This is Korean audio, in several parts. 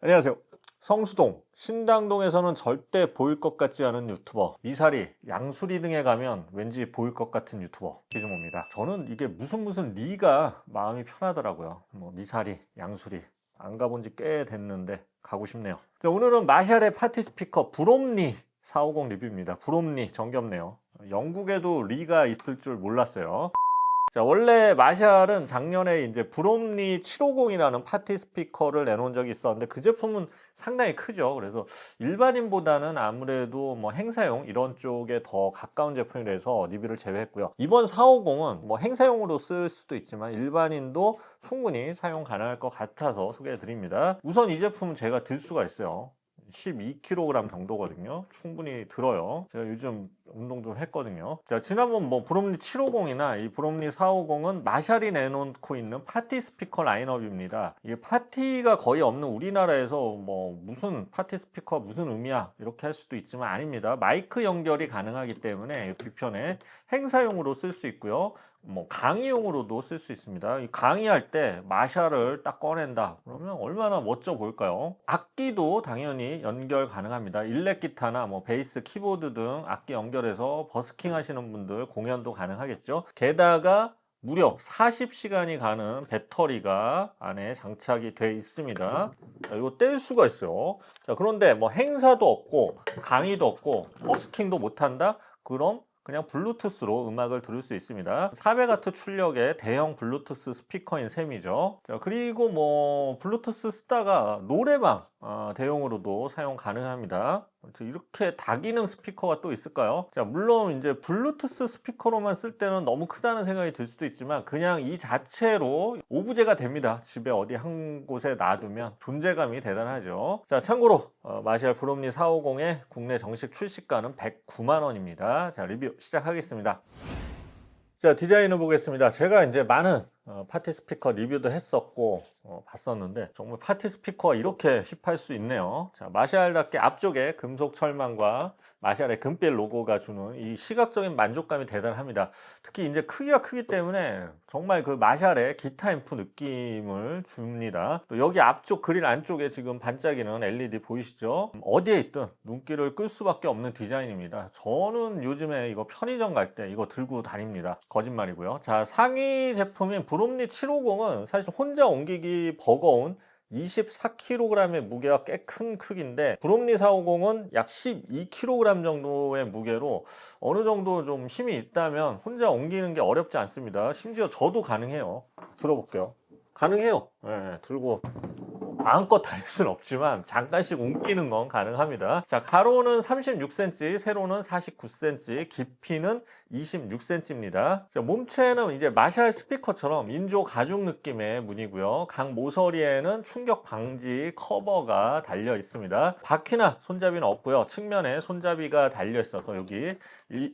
안녕하세요. 성수동, 신당동에서는 절대 보일 것 같지 않은 유튜버, 미사리, 양수리 등에 가면 왠지 보일 것 같은 유튜버 기준모입니다. 저는 이게 무슨 리가 마음이 편하더라고요. 미사리, 양수리 안 가본 지 꽤 됐는데 가고 싶네요. 자, 오늘은 마샬의 파티 스피커 브롬리 450 리뷰입니다. 브롬리 정겹네요. 영국에도 리가 있을 줄 몰랐어요. 자, 원래 마샬은 작년에 이제 브롬리 750이라는 파티 스피커를 내놓은 적이 있었는데 그 제품은 상당히 크죠. 그래서 일반인보다는 아무래도 행사용 이런 쪽에 더 가까운 제품이라서 리뷰를 제외했고요. 이번 450은 행사용으로 쓸 수도 있지만 일반인도 충분히 사용 가능할 것 같아서 소개해 드립니다. 우선 이 제품은 제가 들 수가 있어요. 12kg 정도거든요. 충분히 들어요. 제가 요즘 운동 좀 했거든요. 자, 지난번 브롬리 750이나 이 브롬리 450은 마샬이 내놓고 있는 파티 스피커 라인업입니다. 이게 파티가 거의 없는 우리나라에서 무슨 파티 스피커 무슨 의미야 이렇게 할 수도 있지만 아닙니다. 마이크 연결이 가능하기 때문에 뒤편에 행사용으로 쓸 수 있고요. 강의용으로도 쓸 수 있습니다. 강의할 때 마샬을 딱 꺼낸다 그러면 얼마나 멋져 보일까요? 악기도 당연히 연결 가능합니다. 일렉 기타나 베이스, 키보드 등 악기 연결해서 버스킹 하시는 분들 공연도 가능하겠죠. 게다가 무려 40시간이 가는 배터리가 안에 장착이 돼 있습니다. 자, 이거 뗄 수가 있어요. 자, 그런데 행사도 없고 강의도 없고 버스킹도 못한다? 그럼 그냥 블루투스로 음악을 들을 수 있습니다. 400W 출력의 대형 블루투스 스피커인 셈이죠. 자, 그리고 블루투스 쓰다가 노래방 대용으로도 사용 가능합니다. 이렇게 다기능 스피커가 또 있을까요? 자, 물론 이제 블루투스 스피커로만 쓸 때는 너무 크다는 생각이 들 수도 있지만 그냥 이 자체로 오브제가 됩니다. 집에 어디 한 곳에 놔두면 존재감이 대단하죠. 자, 참고로 마샬 브롬리 450의 국내 정식 출시가는 109만 원입니다. 자, 리뷰 시작하겠습니다. 자, 디자인을 보겠습니다. 제가 이제 많은 파티 스피커 리뷰도 했었고 봤었는데 정말 파티 스피커가 이렇게 힙할 수 있네요. 자, 마샬답게 앞쪽에 금속 철망과 마샬의 금빛 로고가 주는 이 시각적인 만족감이 대단합니다. 특히 이제 크기가 크기 때문에 정말 그 마샬의 기타 앰프 느낌을 줍니다. 또 여기 앞쪽 그릴 안쪽에 지금 반짝이는 LED 보이시죠? 어디에 있든 눈길을 끌 수밖에 없는 디자인입니다. 저는 요즘에 이거 편의점 갈 때 이거 들고 다닙니다. 거짓말이고요. 자, 상위 제품인 브롬리 750은 사실 혼자 옮기기 버거운 24kg의 무게가 꽤 큰 크기인데 브롬리 450은 약 12kg 정도의 무게로 어느 정도 좀 힘이 있다면 혼자 옮기는 게 어렵지 않습니다. 심지어 저도 가능해요. 들어볼게요. 가능해요. 네, 들고 마음껏 달릴 수는 없지만 잠깐씩 옮기는 건 가능합니다. 자, 가로는 36cm, 세로는 49cm, 깊이는 26cm입니다. 자, 몸체는 이제 마샬 스피커처럼 인조 가죽 느낌의 무늬고요. 각 모서리에는 충격 방지 커버가 달려 있습니다. 바퀴나 손잡이는 없고요. 측면에 손잡이가 달려 있어서 여기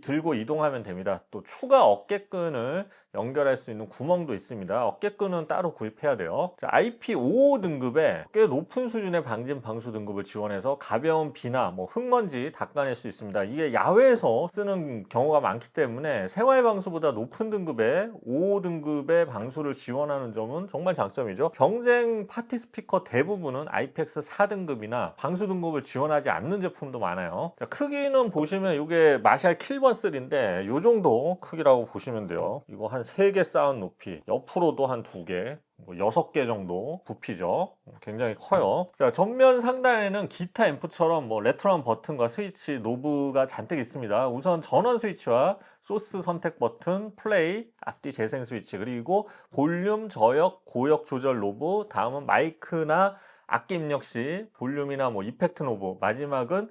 들고 이동하면 됩니다. 또 추가 어깨끈을 연결할 수 있는 구멍도 있습니다. 어깨끈은 따로 구입해야 돼요. 자, IP55 등급의 꽤 높은 수준의 방진 방수 등급을 지원해서 가벼운 비나 흙먼지 닦아낼 수 있습니다. 이게 야외에서 쓰는 경우가 많기 때문에 생활 방수보다 높은 등급의 55 등급의 방수를 지원하는 점은 정말 장점이죠. 경쟁 파티 스피커 대부분은 IPX 4등급이나 방수 등급을 지원하지 않는 제품도 많아요. 자, 크기는 보시면 이게 마샬 킬번 3인데 이 정도 크기라고 보시면 돼요. 이거 한 3개 쌓은 높이, 옆으로도 한 2개, 6개 정도 부피죠. 굉장히 커요. 자, 전면 상단에는 기타 앰프처럼 레트로한 버튼과 스위치, 노브가 잔뜩 있습니다. 우선 전원 스위치와 소스 선택 버튼, 플레이, 앞뒤 재생 스위치, 그리고 볼륨, 저역, 고역 조절 노브, 다음은 마이크나 악기 입력 시 볼륨이나 이펙트 노브, 마지막은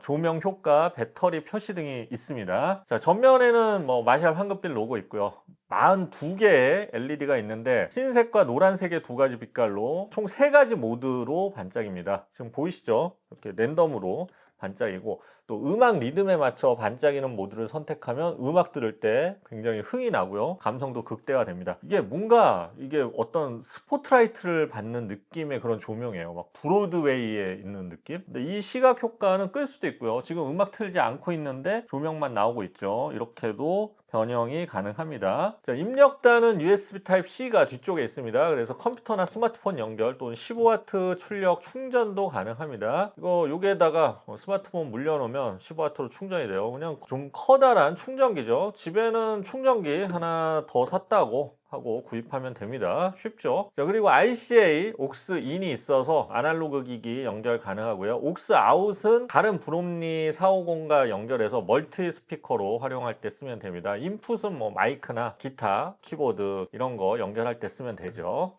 조명 효과, 배터리 표시 등이 있습니다. 자, 전면에는 마샬 황금빛 로고 있고요. 42개의 LED가 있는데 흰색과 노란색의 2가지 빛깔로 총 3가지 모드로 반짝입니다. 지금 보이시죠? 이렇게 랜덤으로 반짝이고 또 음악 리듬에 맞춰 반짝이는 모드를 선택하면 음악 들을 때 굉장히 흥이 나고요. 감성도 극대화됩니다. 이게 뭔가 이게 어떤 스포트라이트를 받는 느낌의 그런 조명이에요. 막 브로드웨이에 있는 느낌? 근데 이 시각 효과는 끌 수도 있고요. 지금 음악 틀지 않고 있는데 조명만 나오고 있죠. 이렇게도 변형이 가능합니다. 자, 입력단은 USB Type-C가 뒤쪽에 있습니다. 그래서 컴퓨터나 스마트폰 연결 또는 15W 출력 충전도 가능합니다. 여기에다가 스마트폰 물려놓으면 15W로 충전이 돼요. 그냥 좀 커다란 충전기죠. 집에는 충전기 하나 더 샀다고 하고 구입하면 됩니다. 쉽죠? 자, 그리고 RCA aux in이 있어서 아날로그 기기 연결 가능하고요. aux out은 다른 브롬리 450과 연결해서 멀티 스피커로 활용할 때 쓰면 됩니다. 인풋은 뭐 마이크나 기타, 키보드 이런 거 연결할 때 쓰면 되죠.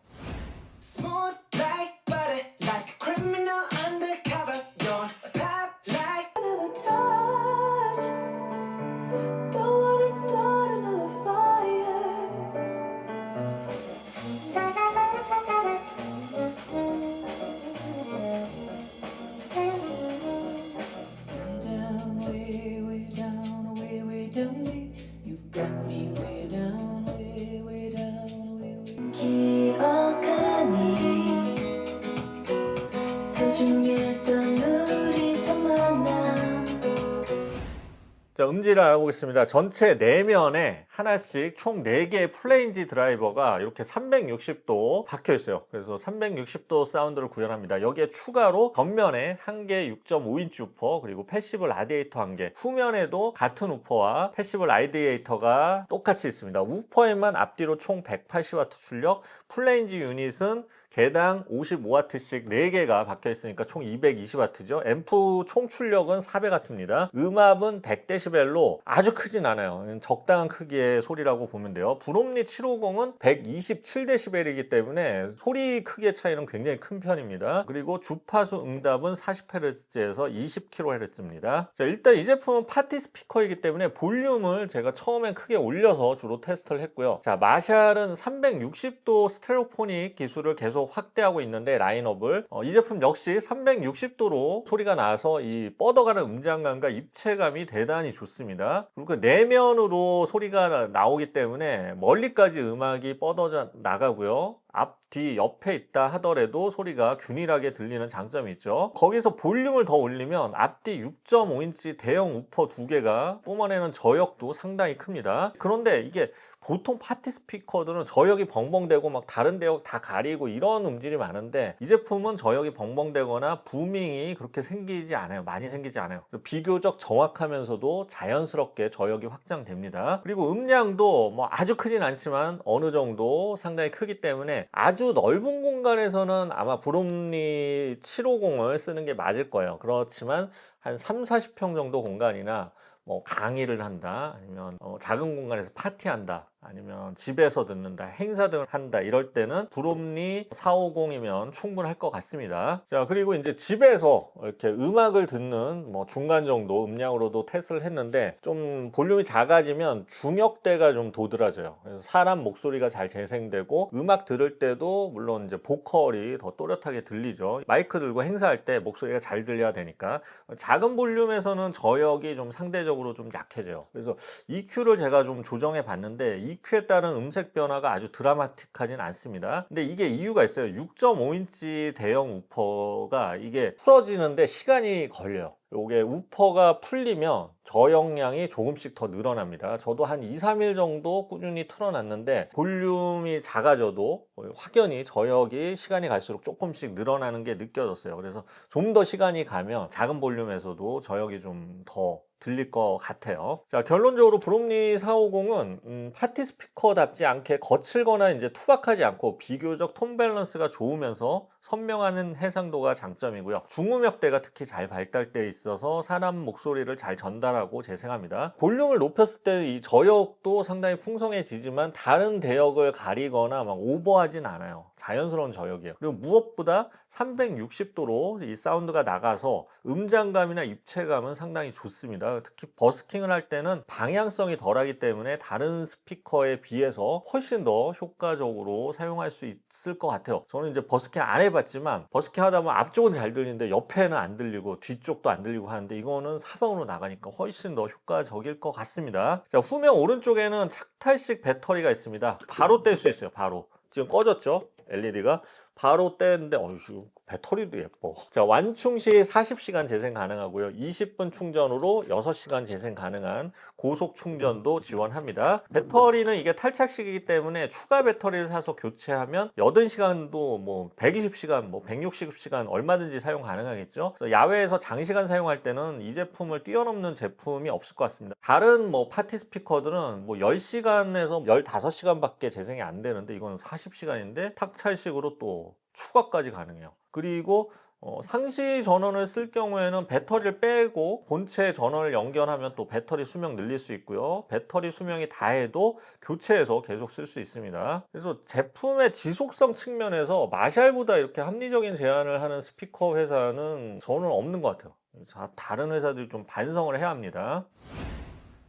Smooth like butter, like a criminal undercover. You're a pop like another touch. Don't wanna start another fire. Way down, way down deep. You've got me way down, way down, way. 기억하니 소중했던 우리 첫 만남. 자, 음질을 알아보겠습니다. 전체 내면에 하나씩 총 4개의 플레인지 드라이버가 이렇게 360도 박혀 있어요. 그래서 360도 사운드를 구현합니다. 여기에 추가로 겉면에 1개 6.5인치 우퍼, 그리고 패시브 라디에이터 1개, 후면에도 같은 우퍼와 패시브 라디에이터가 똑같이 있습니다. 우퍼에만 앞뒤로 총 180W 출력, 플레인지 유닛은 개당 55W씩 4개가 박혀 있으니까 총 220W죠. 앰프 총 출력은 400W입니다. 음압은 100dB로 아주 크진 않아요. 적당한 크기의 소리라고 보면 돼요. 브롬리 750은 127dB이기 때문에 소리 크기의 차이는 굉장히 큰 편입니다. 그리고 주파수 응답은 40Hz에서 20kHz입니다. 자, 일단 이 제품은 파티 스피커이기 때문에 볼륨을 제가 처음엔 크게 올려서 주로 테스트를 했고요. 자, 마샬은 360도 스테레오포닉 기술을 계속 확대하고 있는데 라인업을 이 제품 역시 360도로 소리가 나서 이 뻗어가는 음장감과 입체감이 대단히 좋습니다. 그리고 그 내면으로 소리가 나오기 때문에 멀리까지 음악이 뻗어져 나가고요. 앞, 뒤, 옆에 있다 하더라도 소리가 균일하게 들리는 장점이 있죠. 거기서 볼륨을 더 올리면 앞뒤 6.5인치 대형 우퍼 2개가 뿜어내는 저역도 상당히 큽니다. 그런데 이게 보통 파티 스피커들은 저역이 벙벙대고 막 다른 대역 다 가리고 이런 음질이 많은데 이 제품은 저역이 벙벙대거나 부밍이 그렇게 생기지 않아요. 많이 생기지 않아요. 비교적 정확하면서도 자연스럽게 저역이 확장됩니다. 그리고 음량도 뭐 아주 크진 않지만 어느 정도 상당히 크기 때문에 아주 넓은 공간에서는 아마 브롬리 750을 쓰는 게 맞을 거예요. 그렇지만 한 3, 40평 정도 공간이나 뭐 강의를 한다, 아니면 작은 공간에서 파티한다, 아니면 집에서 듣는다, 행사 등을 한다 이럴 때는 브롬리 450이면 충분할 것 같습니다. 자, 그리고 이제 집에서 이렇게 음악을 듣는 뭐 중간 정도 음량으로도 테스트를 했는데 좀 볼륨이 작아지면 중역대가 좀 도드라져요. 그래서 사람 목소리가 잘 재생되고 음악 들을 때도 물론 이제 보컬이 더 또렷하게 들리죠. 마이크 들고 행사할 때 목소리가 잘 들려야 되니까 작은 볼륨에서는 저역이 좀 상대적으로 좀 약해져요. 그래서 EQ를 제가 좀 조정해 봤는데 EQ에 따른 음색 변화가 아주 드라마틱하진 않습니다. 근데 이게 이유가 있어요. 6.5인치 대형 우퍼가 이게 풀어지는데 시간이 걸려요. 요게 우퍼가 풀리면 저역량이 조금씩 더 늘어납니다. 저도 한 2, 3일 정도 꾸준히 틀어놨는데 볼륨이 작아져도 확연히 저역이 시간이 갈수록 조금씩 늘어나는 게 느껴졌어요. 그래서 좀 더 시간이 가면 작은 볼륨에서도 저역이 좀 더 들릴 것 같아요. 자, 결론적으로 브롬리 450은 파티 스피커답지 않게 거칠거나 이제 투박하지 않고 비교적 톤 밸런스가 좋으면서 선명한 해상도가 장점이고요. 중음역대가 특히 잘 발달되어 있어서 사람 목소리를 잘 전달하고 재생합니다. 볼륨을 높였을 때 이 저역도 상당히 풍성해지지만 다른 대역을 가리거나 막 오버하진 않아요. 자연스러운 저역이에요. 그리고 무엇보다 360도로 이 사운드가 나가서 음장감이나 입체감은 상당히 좋습니다. 특히 버스킹을 할 때는 방향성이 덜하기 때문에 다른 스피커에 비해서 훨씬 더 효과적으로 사용할 수 있을 것 같아요. 저는 이제 버스킹 안 해봤 해봤지만 버스킹 하다 보면 앞쪽은 잘 들리는데 옆에는 안 들리고 뒤쪽도 안 들리고 하는데 이거는 사방으로 나가니까 훨씬 더 효과적일 것 같습니다. 자, 후면 오른쪽에는 착탈식 배터리가 있습니다. 바로 뗄 수 있어요. 바로. 지금 꺼졌죠? LED가. 바로 떼는데 배터리도 예뻐. 자, 완충 시 40시간 재생 가능하고요. 20분 충전으로 6시간 재생 가능한 고속 충전도 지원합니다. 배터리는 이게 탈착식이기 때문에 추가 배터리를 사서 교체하면 80시간도 뭐 120시간, 뭐 160시간 얼마든지 사용 가능하겠죠. 그래서 야외에서 장시간 사용할 때는 이 제품을 뛰어넘는 제품이 없을 것 같습니다. 다른 뭐 파티 스피커들은 뭐 10시간에서 15시간밖에 재생이 안 되는데 이거는 40시간인데 탁찰식으로 또 추가까지 가능해요. 그리고 상시 전원을 쓸 경우에는 배터리를 빼고 본체 전원을 연결하면 또 배터리 수명 늘릴 수 있고요. 배터리 수명이 다해도 교체해서 계속 쓸 수 있습니다. 그래서 제품의 지속성 측면에서 마샬보다 이렇게 합리적인 제안을 하는 스피커 회사는 저는 없는 것 같아요. 다른 회사들이 좀 반성을 해야 합니다.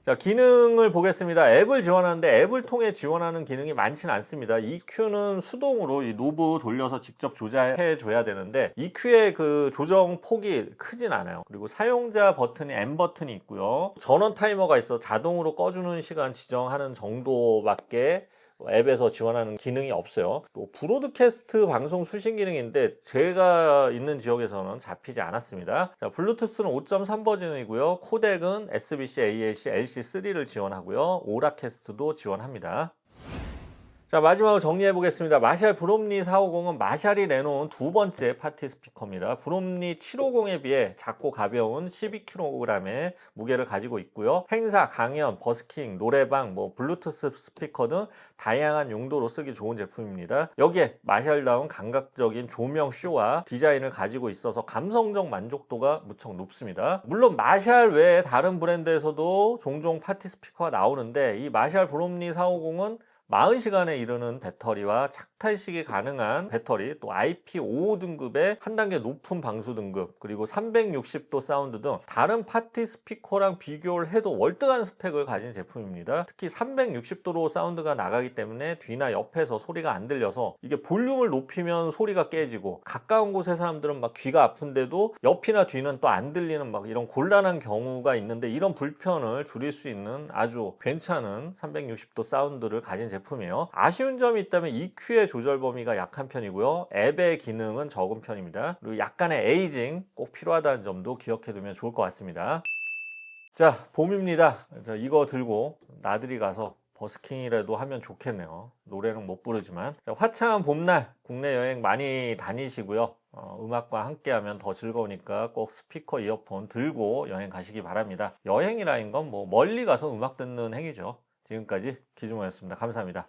자, 기능을 보겠습니다. 앱을 지원하는데 앱을 통해 지원하는 기능이 많지는 않습니다. EQ는 수동으로 이 노브 돌려서 직접 조절해 줘야 되는데 EQ의 그 조정 폭이 크진 않아요. 그리고 사용자 버튼이 M 버튼이 있고요. 전원 타이머가 있어 자동으로 꺼주는 시간 지정하는 정도밖에 앱에서 지원하는 기능이 없어요. 또 브로드캐스트 방송 수신 기능인데 제가 있는 지역에서는 잡히지 않았습니다. 자, 블루투스는 5.3 버전이고요. 코덱은 SBC, AAC, LC3를 지원하고요. 오라캐스트도 지원합니다. 자, 마지막으로 정리해 보겠습니다. 마샬 브롬리 450은 마샬이 내놓은 두 번째 파티 스피커입니다. 브롬리 750에 비해 작고 가벼운 12kg의 무게를 가지고 있고요. 행사, 강연, 버스킹, 노래방, 블루투스 스피커 등 다양한 용도로 쓰기 좋은 제품입니다. 여기에 마샬다운 감각적인 조명 쇼와 디자인을 가지고 있어서 감성적 만족도가 무척 높습니다. 물론 마샬 외에 다른 브랜드에서도 종종 파티 스피커가 나오는데 이 마샬 브롬리 450은 40시간에 이르는 배터리와 착탈식이 가능한 배터리, 또 IP55 등급의 한 단계 높은 방수 등급, 그리고 360도 사운드 등 다른 파티 스피커랑 비교를 해도 월등한 스펙을 가진 제품입니다. 특히 360도로 사운드가 나가기 때문에 뒤나 옆에서 소리가 안 들려서 이게 볼륨을 높이면 소리가 깨지고 가까운 곳의 사람들은 막 귀가 아픈데도 옆이나 뒤는 또 안 들리는 막 이런 곤란한 경우가 있는데 이런 불편을 줄일 수 있는 아주 괜찮은 360도 사운드를 가진 제품이에요. 아쉬운 점이 있다면 EQ의 조절 범위가 약한 편이고요. 앱의 기능은 적은 편입니다. 그리고 약간의 에이징 꼭 필요하다는 점도 기억해 두면 좋을 것 같습니다. 자, 봄입니다. 이거 들고 나들이 가서 버스킹이라도 하면 좋겠네요. 노래는 못 부르지만. 자, 화창한 봄날 국내 여행 많이 다니시고요. 음악과 함께하면 더 즐거우니까 꼭 스피커 이어폰 들고 여행 가시기 바랍니다. 여행이라는 건 멀리 가서 음악 듣는 행위죠. 지금까지 기준모였습니다. 감사합니다.